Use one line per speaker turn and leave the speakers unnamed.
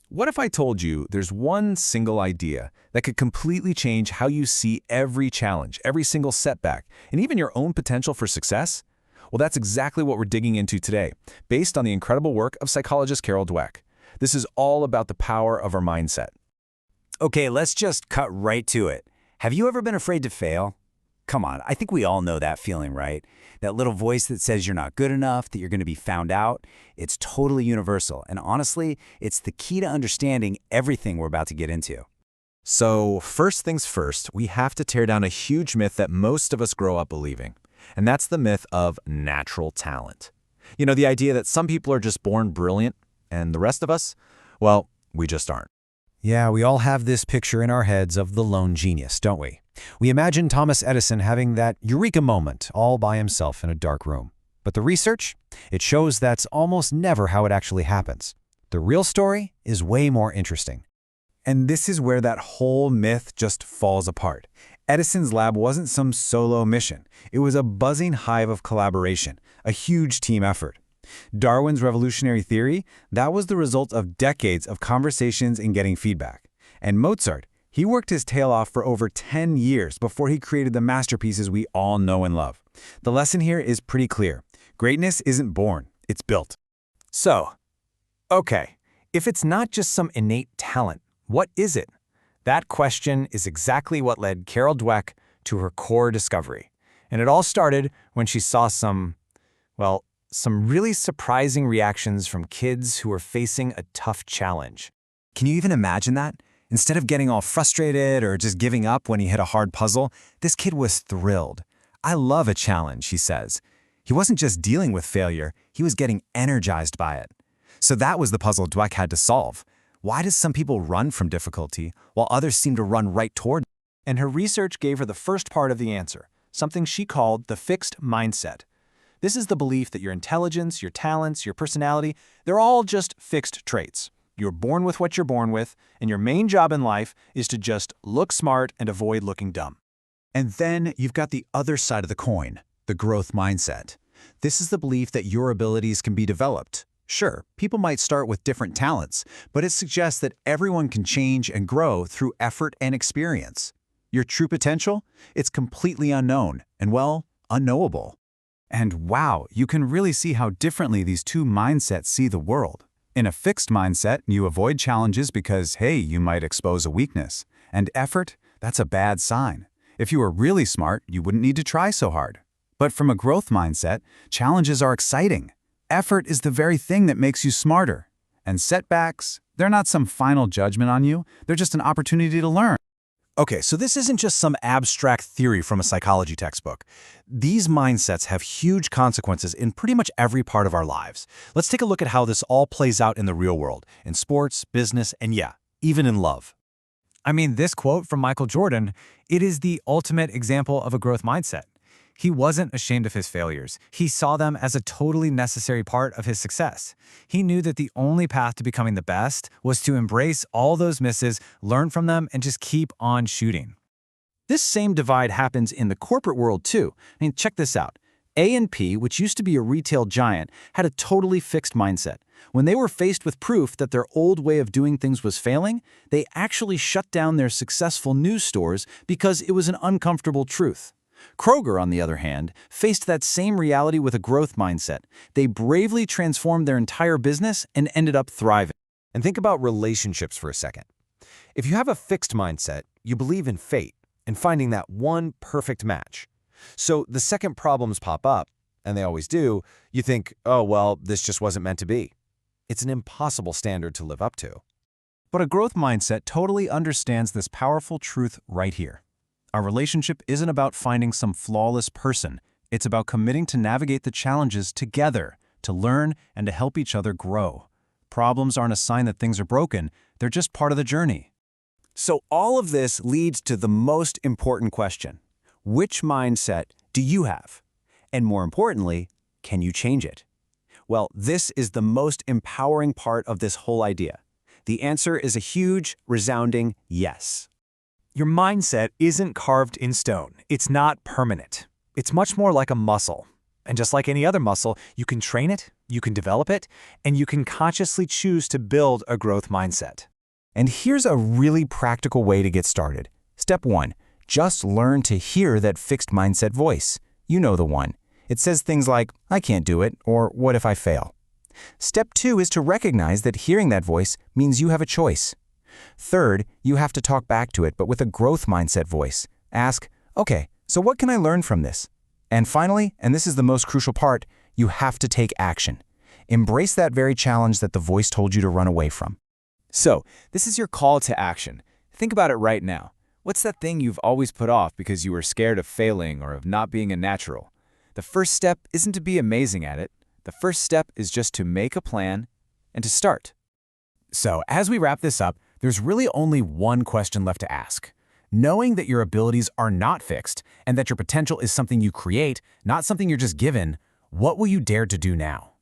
What if I told you there's one single idea that could completely change how you see every challenge, every single setback, and even your own potential for success? Well, that's exactly what we're digging into today, based on the incredible work of psychologist Carol Dweck. This is all about the power of our mindset.
Okay, let's just cut right to it. Have you ever been afraid to fail? Come on, I think we all know that feeling, right? That little voice that says you're not good enough, that you're going to be found out. It's totally universal, and honestly, it's the key to understanding everything we're about to get into.
So, first things first, we have to tear down a huge myth that most of us grow up believing, and that's the myth of natural talent. You know, the idea that some people are just born brilliant, and the rest of us, well, we just aren't.
Yeah, we all have this picture in our heads of the lone genius, don't we? We imagine Thomas Edison having that eureka moment all by himself in a dark room. But the research? It shows that's almost never how it actually happens. The real story is way more interesting.
And this is where that whole myth just falls apart. Edison's lab wasn't some solo mission. It was a buzzing hive of collaboration, a huge team effort. Darwin's revolutionary theory, that was the result of decades of conversations and getting feedback. And Mozart, he worked his tail off for over 10 years before he created the masterpieces we all know and love. The lesson here is pretty clear. Greatness isn't born, it's built.
So, okay, if it's not just some innate talent, what is it? That question is exactly what led Carol Dweck to her core discovery. And it all started when she saw some really surprising reactions from kids who were facing a tough challenge.
Can you even imagine that? Instead of getting all frustrated or just giving up when he hit a hard puzzle, this kid was thrilled. "I love a challenge," he says. He wasn't just dealing with failure, he was getting energized by it. So that was the puzzle Dweck had to solve. Why do some people run from difficulty while others seem to run right toward it?
And her research gave her the first part of the answer, something she called the fixed mindset. This is the belief that your intelligence, your talents, your personality, they're all just fixed traits. You're born with what you're born with, and your main job in life is to just look smart and avoid looking dumb.
And then you've got the other side of the coin, the growth mindset. This is the belief that your abilities can be developed. Sure, people might start with different talents, but it suggests that everyone can change and grow through effort and experience. Your true potential? It's completely unknown and, well, unknowable. And wow, you can really see how differently these two mindsets see the world. In a fixed mindset, you avoid challenges because, hey, you might expose a weakness. And effort, that's a bad sign. If you were really smart, you wouldn't need to try so hard. But from a growth mindset, challenges are exciting. Effort is the very thing that makes you smarter. And setbacks, they're not some final judgment on you. They're just an opportunity to learn.
Okay, so this isn't just some abstract theory from a psychology textbook. These mindsets have huge consequences in pretty much every part of our lives. Let's take a look at how this all plays out in the real world, in sports, business, and yeah, even in love.
I mean, this quote from Michael Jordan, it is the ultimate example of a growth mindset. He wasn't ashamed of his failures. He saw them as a totally necessary part of his success. He knew that the only path to becoming the best was to embrace all those misses, learn from them, and just keep on shooting. This same divide happens in the corporate world too. I mean, check this out. A&P, which used to be a retail giant, had a totally fixed mindset. When they were faced with proof that their old way of doing things was failing, they actually shut down their successful news stores because it was an uncomfortable truth. Kroger, on the other hand, faced that same reality with a growth mindset. They bravely transformed their entire business and ended up thriving.
And think about relationships for a second. If you have a fixed mindset, you believe in fate and finding that one perfect match. So the second problems pop up, and they always do, you think, oh, well, this just wasn't meant to be. It's an impossible standard to live up to.
But a growth mindset totally understands this powerful truth right here. Our relationship isn't about finding some flawless person. It's about committing to navigate the challenges together, to learn and to help each other grow. Problems aren't a sign that things are broken. They're just part of the journey.
So all of this leads to the most important question. Which mindset do you have? And more importantly, can you change it? Well, this is the most empowering part of this whole idea. The answer is a huge, resounding yes.
Your mindset isn't carved in stone. It's not permanent. It's much more like a muscle.
And just like any other muscle, you can train it, you can develop it, and you can consciously choose to build a growth mindset.
And here's a really practical way to get started. Step 1. Just learn to hear that fixed mindset voice. You know the one. It says things like, I can't do it, or what if I fail? Step 2 is to recognize that hearing that voice means you have a choice. Third, you have to talk back to it, but with a growth mindset voice. Ask, okay, so what can I learn from this? And finally, and this is the most crucial part, you have to take action. Embrace that very challenge that the voice told you to run away from.
So, this is your call to action. Think about it right now. What's that thing you've always put off because you were scared of failing or of not being a natural? The first step isn't to be amazing at it. The first step is just to make a plan and to start.
So, as we wrap this up, there's really only one question left to ask. Knowing that your abilities are not fixed and that your potential is something you create, not something you're just given, what will you dare to do now?